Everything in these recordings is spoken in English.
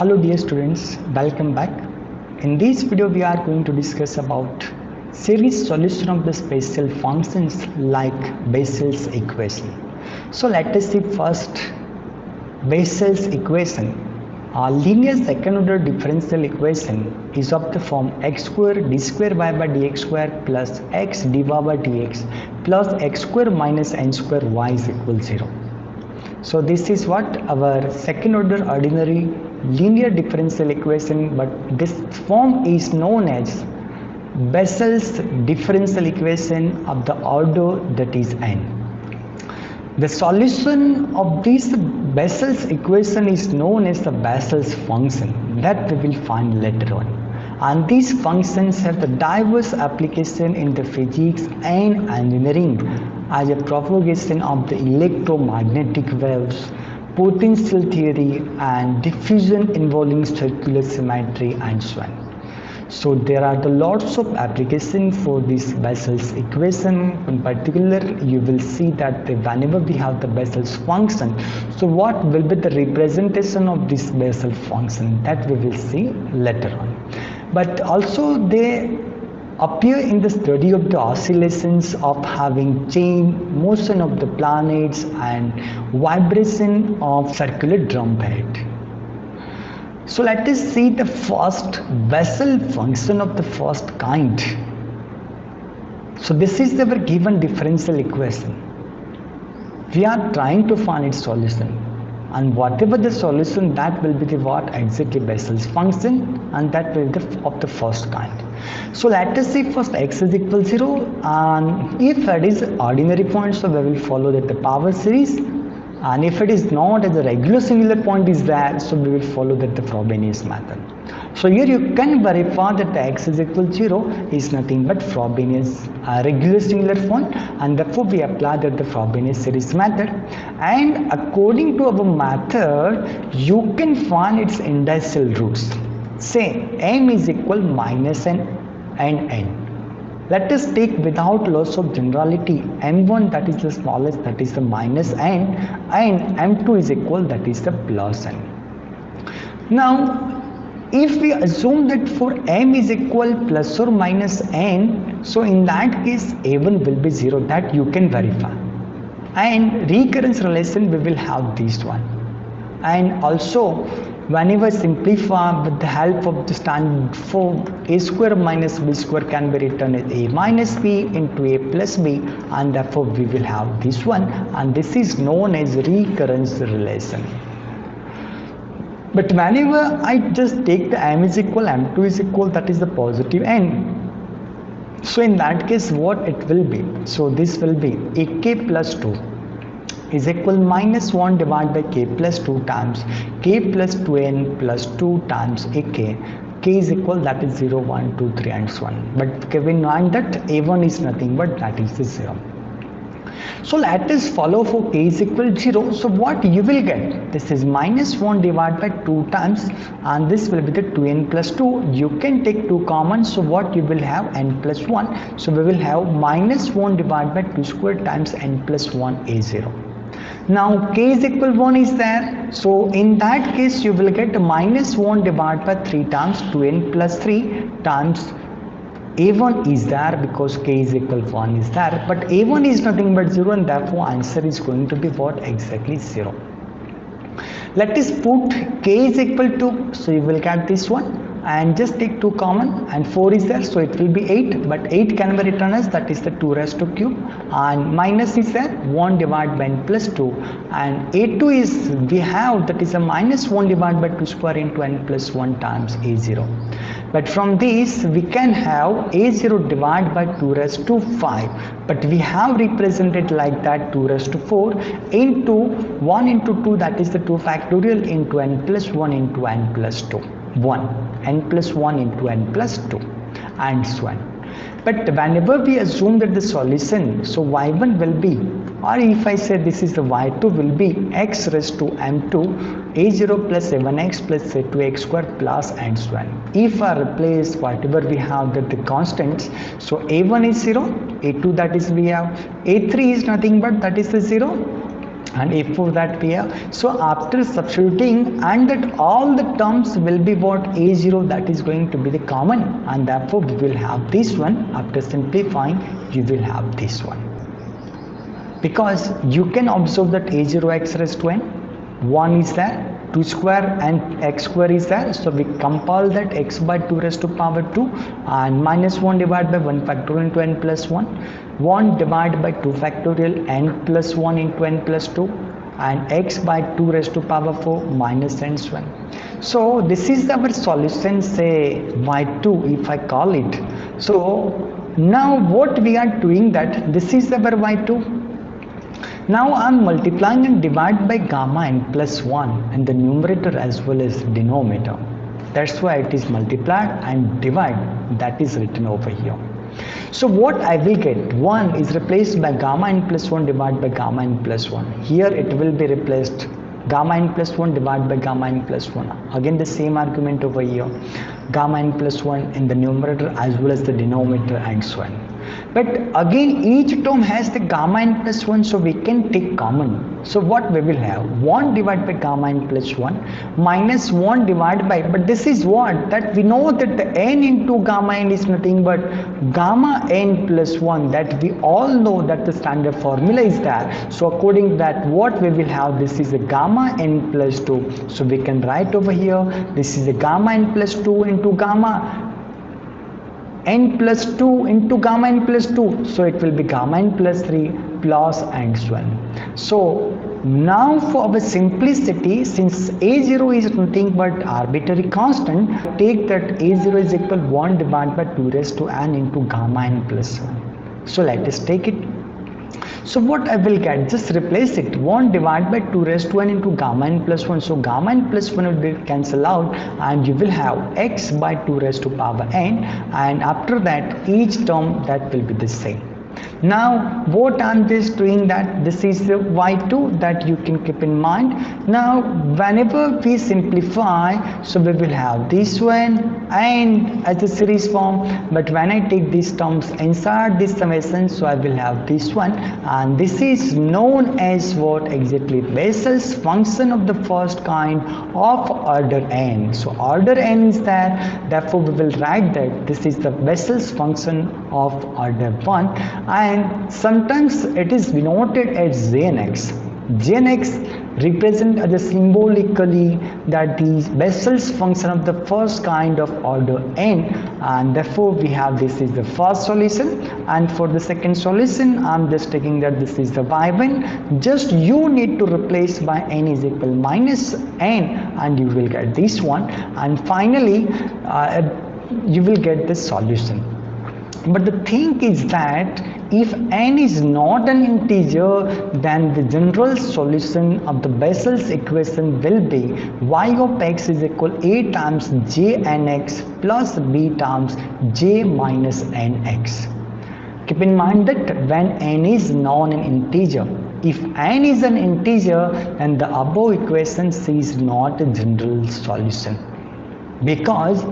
Hello dear students, welcome back. In this video we are going to discuss about series solution of the special functions like Bessel's equation. So let us see first Bessel's equation. A linear second order differential equation is of the form x square d square y by dx square plus x dy by dx plus x square minus n square y is equal 0. So this is what our second order ordinary linear differential equation, but this form is known as Bessel's differential equation of the order that is n. The solution of this Bessel's equation is known as the Bessel's function that we will find later on. And these functions have the diverse application in the physics and engineering as a propagation of the electromagnetic waves, potential theory and diffusion involving circular symmetry and so on. So there are the lots of application for this Bessel's equation. In particular, you will see that whenever we have the Bessel's function, so what will be the representation of this Bessel function, that we will see later on. But also they appear in the study of the oscillations of having chain motion of the planets and vibration of circular drum head. So let us see the first Bessel function of the first kind. So this is our given differential equation. We are trying to find its solution, and whatever the solution, that will be the what exactly Bessel's function, and that will be of the first kind. So let us see first x is equal 0, and if it is ordinary point, so we will follow that the power series, and if it is not, as a regular singular point is there, so we will follow that the Frobenius method. So here you can verify that the x is equal 0 is nothing but Frobenius regular singular point, and therefore we apply that the Frobenius series method. And according to our method, you can find its indicial roots. Say m is equal minus n and n. Let us take without loss of generality m1, that is the smallest, that is the minus n, and m2 is equal, that is the plus n. Now if we assume that for m is equal plus or minus n, so in that case a1 will be 0, that you can verify. And recurrence relation we will have this one. And also whenever simplify with the help of the standard form, a square minus b square can be written as a minus b into a plus b, and therefore we will have this one, and this is known as recurrence relation. But whenever I just take the m is equal, m2 is equal, that is the positive n. So in that case what it will be? So this will be ak plus 2 is equal minus 1 divided by k plus 2 times k plus 2n plus 2 times ak. K is equal, that is 0, 1, 2, 3 and so on. But we know that a1 is nothing but that is the 0. So let us follow for k is equal 0. So what you will get? This is minus 1 divided by 2 times, and this will be the 2n plus 2. You can take 2 common, so what you will have? N plus 1. So we will have minus 1 divided by 2 square times n plus 1 a0. Now k is equal 1 is there, so in that case you will get minus 1 divided by 3 times 2n plus 3 times a1 is there, because k is equal 1 is there, but a1 is nothing but 0, and therefore answer is going to be what? Exactly 0. Let us put k is equal to, so you will get this one, and just take 2 common, and 4 is there, so it will be 8, but 8 can be written as, that is the 2 raised to cube, and minus is there, 1 divided by n plus 2, and a2 is we have, that is a minus 1 divided by 2 square into n plus 1 times a0. But from this we can have a0 divided by 2 raised to 5, but we have represented like that 2 raised to 4 into 1 into 2, that is the 2 factorial into n plus 1 into n plus 2. 1 n plus 1 into n plus 2 and so on. But whenever we assume that the solution, so y1 will be, or if I say this is the y2 will be x raised to m2 a0 plus a1x plus a2x square plus and so on. If I replace whatever we have that the constants, so a1 is 0, a2 that is we have, a3 is nothing but that is the 0, and a4 that we have. So after substituting, and that all the terms will be what, a0 that is going to be the common, and therefore we will have this one. After simplifying, you will have this one, because you can observe that a0 x raised to n, 1 is there, 2 square and x square is there, so we compile that x by 2 raised to power 2 and minus 1 divided by 1 factorial into n plus 1, 1 divided by 2 factorial n plus 1 into n plus 2, and x by 2 raised to power 4 minus n square. So this is our solution, say y2 if I call it. So now what we are doing, that this is our y2. Now I am multiplying and divide by gamma n plus 1 in the numerator as well as denominator. That's why it is multiplied and divide, that is written over here. So what I will get, 1 is replaced by gamma n plus 1 divided by gamma n plus 1. Here it will be replaced gamma n plus 1 divided by gamma n plus 1. Again the same argument over here, gamma n plus 1 in the numerator as well as the denominator and so on. But again each term has the gamma n plus 1, so we can take common. So what we will have, 1 divided by gamma n plus 1 minus 1 divided by, but this is what, that we know that the n into gamma n is nothing but gamma n plus 1, that we all know that the standard formula is there. So according to that, what we will have, this is a gamma n plus 2, so we can write over here, this is a gamma n plus 2 into gamma n plus 2 into gamma n plus 2, so it will be gamma n plus 3 plus and so on. So now for our simplicity, since a0 is nothing but arbitrary constant, take that a0 is equal 1 divided by 2 raised to n into gamma n plus 1. So let us take it. So what I will get, just replace it, 1 divided by 2 raised to n into gamma n plus 1. So gamma n plus 1 will be cancel out and you will have x by 2 raised to power n, and after that each term that will be the same. Now what I'm just doing, that this is the y2 that you can keep in mind. Now whenever we simplify, so we will have this one and as a series form, but when I take these terms inside this summation, so I will have this one, and this is known as what, exactly, Bessel's function of the first kind of order n. So order n is there, therefore we will write that this is the Bessel's function of order 1, and sometimes it is denoted as Jnx. Jnx represent as a symbolically that the Bessel's function of the first kind of order n, and therefore we have this is the first solution, and for the second solution I'm just taking that this is the y1. Just you need to replace by n is equal minus n and you will get this one, and finally you will get the solution. But the thing is that if n is not an integer, then the general solution of the Bessel's equation will be y of x is equal a times j nx plus b times j minus nx. Keep in mind that when n is non an integer, if n is an integer, then the above equation is not a general solution, because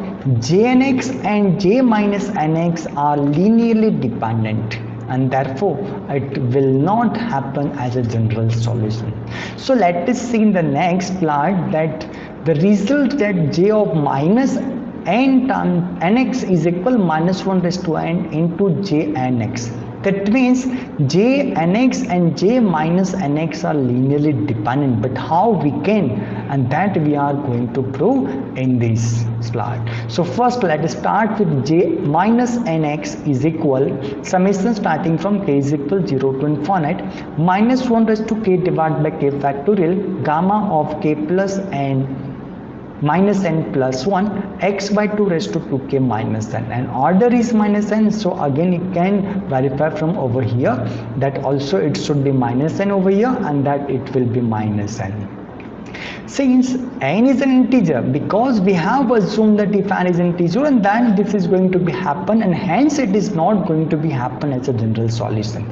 jnx and j minus nx are linearly dependent, and therefore it will not happen as a general solution. So let us see in the next slide that the result that j of minus n times nx is equal minus 1 raised to n into j nx. That means j nx and j minus nx are linearly dependent, but how we can, and that we are going to prove in this slide. So first let us start with j minus nx is equal summation starting from k is equal 0 to infinite minus 1 raised to k divided by k factorial gamma of k plus n minus n plus 1 x by 2 raised to 2k minus n, and order is minus n, so again you can verify from over here that also it should be minus n over here, and that it will be minus n. Since n is an integer, because we have assumed that if n is an integer, and then this is going to be happen, and hence it is not going to be happen as a general solution.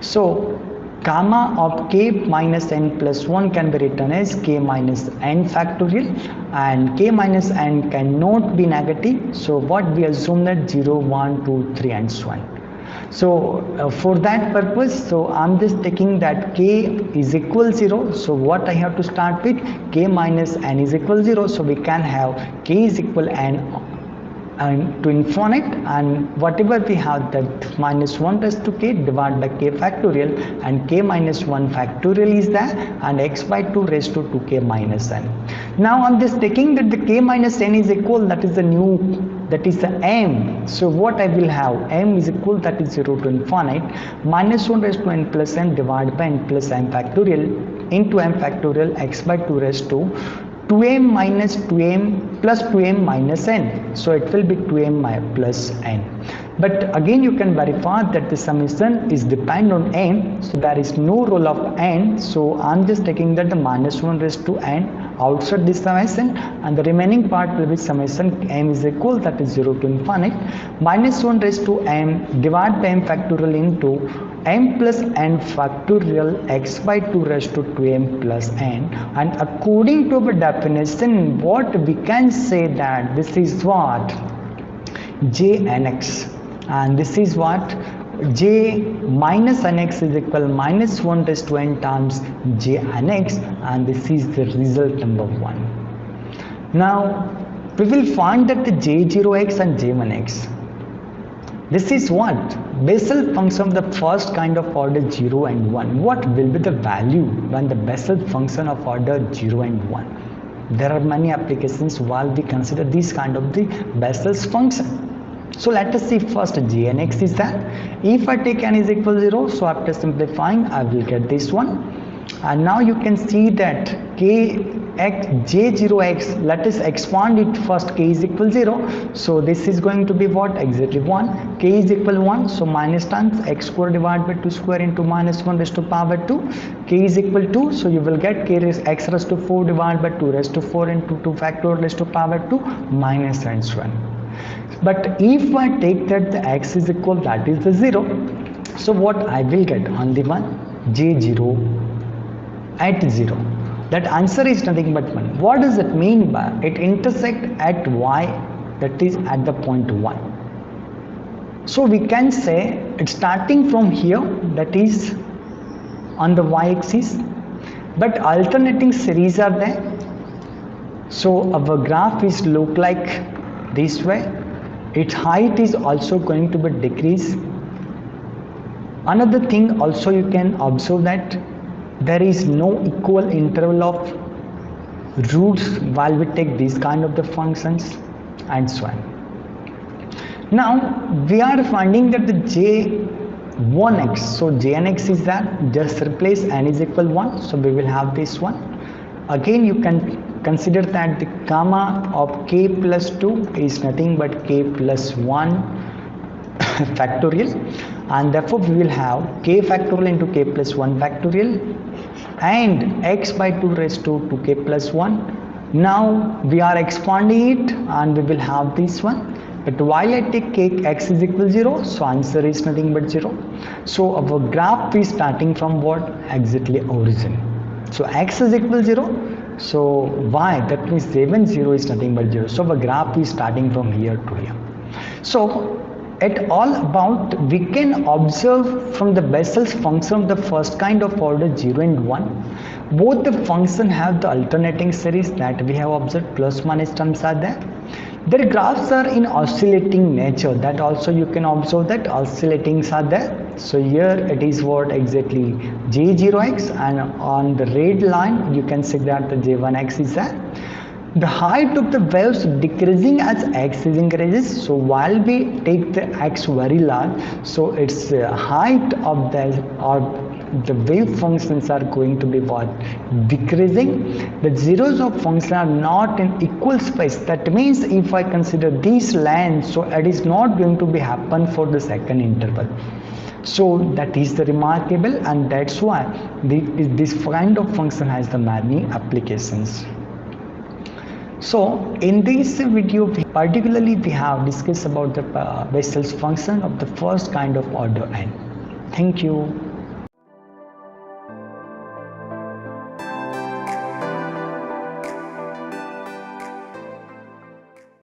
So gamma of k minus n plus 1 can be written as k minus n factorial, and k minus n cannot be negative, so what we assume that 0, 1, 2, 3 and so on. So for that purpose, so I'm just taking that k is equal 0. So what I have to start with, k minus n is equal 0. So we can have k is equal n and to infinite, and whatever we have, that minus 1 raised to k divided by k factorial, and k minus 1 factorial is there, and x by 2 raised to 2k minus n. Now I'm just taking that the k minus n is equal, that is the new, that is the m. So what I will have, m is equal, that is 0 to infinite, minus 1 raised to n plus n divided by n plus n factorial into m factorial x by 2 raised to 2m minus 2m plus 2m minus n. So it will be 2m plus n. But again you can verify that the summation is depend on n, so there is no role of n. So I'm just taking that the minus 1 raised to n outside this summation, and the remaining part will be summation m is equal, that is 0 to infinite, minus 1 raised to m divided by m factorial into m plus n factorial x by 2 raised to 2m plus n. And according to the definition, what we can say that this is what j nx, and this is what j minus nx is equal minus 1 raised to n times j nx, and this is the result number 1. Now we will find that the j0x and j1x, this is what Bessel function of the first kind of order 0 and 1. What will be the value when the Bessel function of order 0 and 1? There are many applications while we consider this kind of the Bessel's function. So let us see first Jnx is that. If I take n is equal 0, so after simplifying I will get this one. And now you can see that j0x, let us expand it first. K is equal 0, so this is going to be what, exactly 1. K is equal 1, so minus times x square divided by 2 square into minus 1 raised to power 2. K is equal 2, so you will get k raised x raised to 4 divided by 2 raised to 4 into 2 factorial raised to power 2 minus and so on. But if I take that the x is equal, that is the 0, so what I will get on the one, j0 at 0. That answer is nothing but 1. What does it mean by it intersect at y, that is at the point 1. So we can say it's starting from here, that is on the y-axis, but alternating series are there. So our graph is look like this way. Its height is also going to be decrease. Another thing also you can observe that there is no equal interval of roots while we take these kind of the functions and so on. Now we are finding that the j1x, so jnx is that, just replace n is equal 1, so we will have this one. Again you can consider that the gamma of k plus 2 is nothing but k plus 1 factorial, and therefore we will have k factorial into k plus 1 factorial and x by 2 raised to 2k plus 1. Now we are expanding it and we will have this one, but while I take k, x is equal 0, so answer is nothing but 0. So our graph is starting from what, exactly origin. So x is equal 0, so y, that means j1 0 is nothing but 0. So our graph is starting from here to here. So at all about, we can observe from the Bessel's function of the first kind of order 0 and 1. Both the function have the alternating series that we have observed, plus minus terms are there. Their graphs are in oscillating nature, that also you can observe that oscillatings are there. So here it is what, exactly j0x, and on the red line you can see that the j1x is there. The height of the waves decreasing as x is increases. So while we take the x very large, so its height of the or the wave functions are going to be what, decreasing. The zeros of function are not in equal space. That means if I consider these lines, so it is not going to be happen for the second interval. So that is the remarkable, and that's why this kind of function has the many applications. So in this video particularly we have discussed about the Bessel's function of the first kind of order n. Thank you.